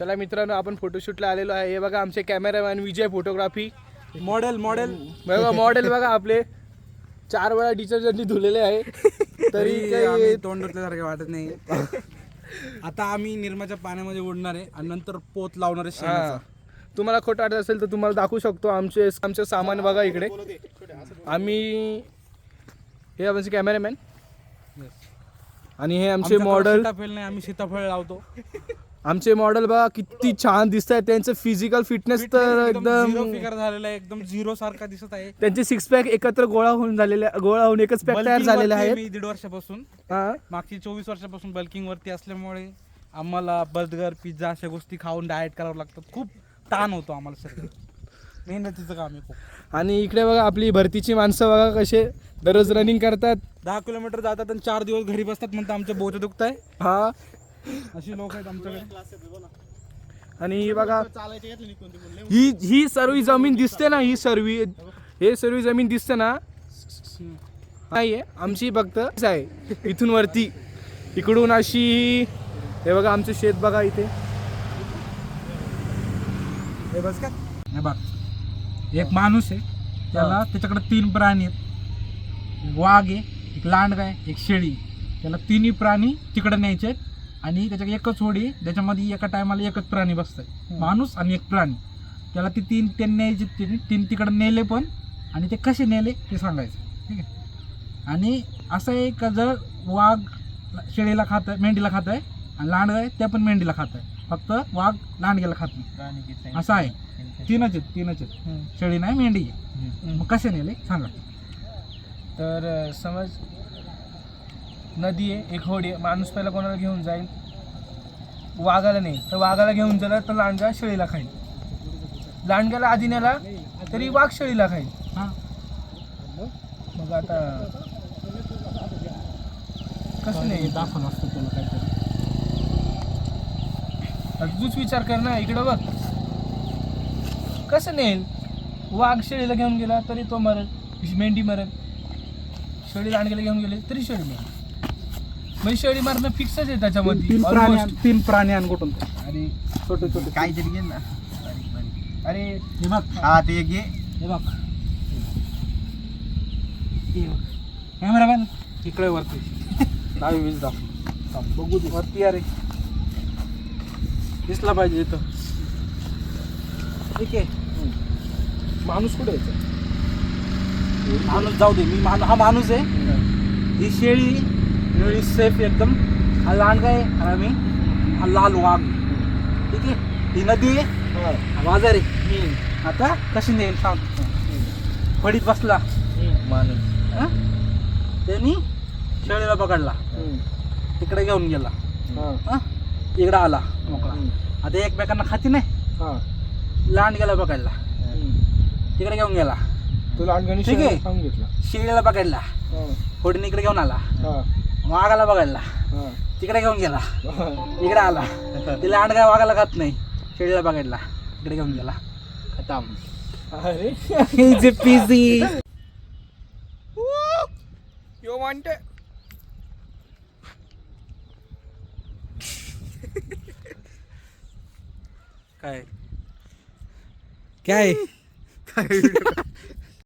चला मित्रांनो, आपण फोटोशूटला आलेलो आहे. हे बघा आमचे कॅमेरामॅन विजय फोटोग्राफी. मॉडेल बघा मॉडेल बघा आपले 4 वेळा डिटर्जंटनी धुलेले आहे तरी काही तोंड धुतल्यासारखे वाटत नाही. आता आम्ही निर्माच्या पाण्यामध्ये उडणार आहे आणि नंतर पोत लावणार आहे शेणाचा. तुम्हाला खोटं वाटत असेल तर तुम्हाला दाखवू शकतो. आमचे सामान बघा इकडे. आम्ही हे आमचे कॅमेरामॅन आणि हे आमचे मॉडेल. सीताफळ नाही, आम्ही सीताफळ लावतो. आमचे मॉडेल बघा किती छान दिसत आहेत. त्यांचं फिजिकल फिटनेस तर एकदम झिरो फिगर झालेला आहे, एकदम झिरो सारखा दिसत आहे. त्यांचे 6 पॅक एकत्र गोळा होऊन एकच पॅक तयार झालेले आहेत. मी 1.5 वर्षापासून हा मागची 24 वर्षापासून बल्किंग वरती असल्यामुळे आम्हाला बर्गर पिझ्झा अशा गोष्टी खाऊन डाएट करावं लागतं. खूप ताण होतो आम्हाला सगळं. मेहनतीचं काम आहे खूप. आणि इकडे बघा आपली भरतीची माणसं बघा कसे दररोज रनिंग करतात. 10 किलोमीटर जातात आणि 4 दिवस घरी बसतात म्हणतात आमच्या बोट दुखत आहे. हा अशी लोक आहेत आमच्याकडे. आणि बघा ही सर्व जमीन दिसते ना, हे सर्व जमीन दिसते ना, नाहीये आमची फक्त आहे. इथून वरती इकडून अशी. हे बघा आमचे शेत बघा इथे. हे बस का हे बघ, एक माणूस आहे, त्याला त्याच्याकडे 3 प्राणी आहेत. एक वाघ आहे, एक लांडगा आहे, एक शेळी. त्याला 3ही प्राणी तिकडे न्यायचे आहेत आणि त्याच्याकडे एकच होडी, त्याच्यामध्ये एका टायमाला एकच प्राणी बसतंय, माणूस आणि एक प्राणी. त्याला ती 3 न्यायचे. 3 तिकडे नेले पण, आणि ते कसे नेले ते सांगायचं. ठीक आहे. आणि असं आहे का, जर वाघ शेळीला खात आहे, मेंढीला खात आहे, आणि लांडगा आहे त्या पण मेंढीला खात आहे, फक्त वाघ लांडग्याला खात नाही. असं आहे. 3च आहेत. शेळी नाही, मेंढी आहे. मग कसे नेले सांगा. तर समज नदी आहे, एक होडी आहे. माणूस पहिला कोणाला घेऊन जाईल, वाघाला नाही तर वाघाला घेऊन गेला तर लांडगा शेळीला खाईल. लांडग्याला आधी नेला तरी वाघ शेळीला खाईल. हां, मग आता कसं नाही दाखवलं असतं तुला काहीतरी. आता तूच विचार कर ना, इकडं बघ कसं नेल. वाघ शेळीला घेऊन गेला तरी तो मरेल, मेंढी मरेल. शेळी लांडग्याला घेऊन गेले तरी शेळी मरेल. म्हणजे शेळी मारणं फिक्सच आहे त्याच्यामध्ये. 3 प्राणी आणि कुठून. आणि छोटे काहीतरी घे ना. अरे हे बघ, हा ते घे. हे बघ, कॅमेरामॅन इकडे वरती. दहावी वीज दाखव. बघू दे वरती. अरे दिसला पाहिजे इथं. ठीक आहे. माणूस कुठे यायचा. माणूस जाऊ दे. हा माणूस आहे, ही शेळी सेफ एकदम. हा लांडगा आहे आणि आम्ही हा लाल वाघ. ठीक आहे. ही नदी आहे, हा बाजार आहे. आता कशी नेईल सांग. फडीत बसला माणूस. हा? त्यांनी शेळीला पकडला, तिकडे घेऊन गेला. हा? इकडं आला मोकळा. आता एकमेकांना खाती नाही. लांडग्याला पकडला, तिकडे घेऊन गेला. तो लांडग्याने ठीक आहे. खाऊन घेतला. शेळीला पकडला, फोडीने इकडे घेऊन आला. वाघाला पकडला, तिकडे घेऊन गेला. इकडे आला. ते लांडगा वाघाला खात नाही, शेळीला पकडला, इकडे घेऊन गेला. खतम. अरे इझी पीझी. यो वांटे. काय काय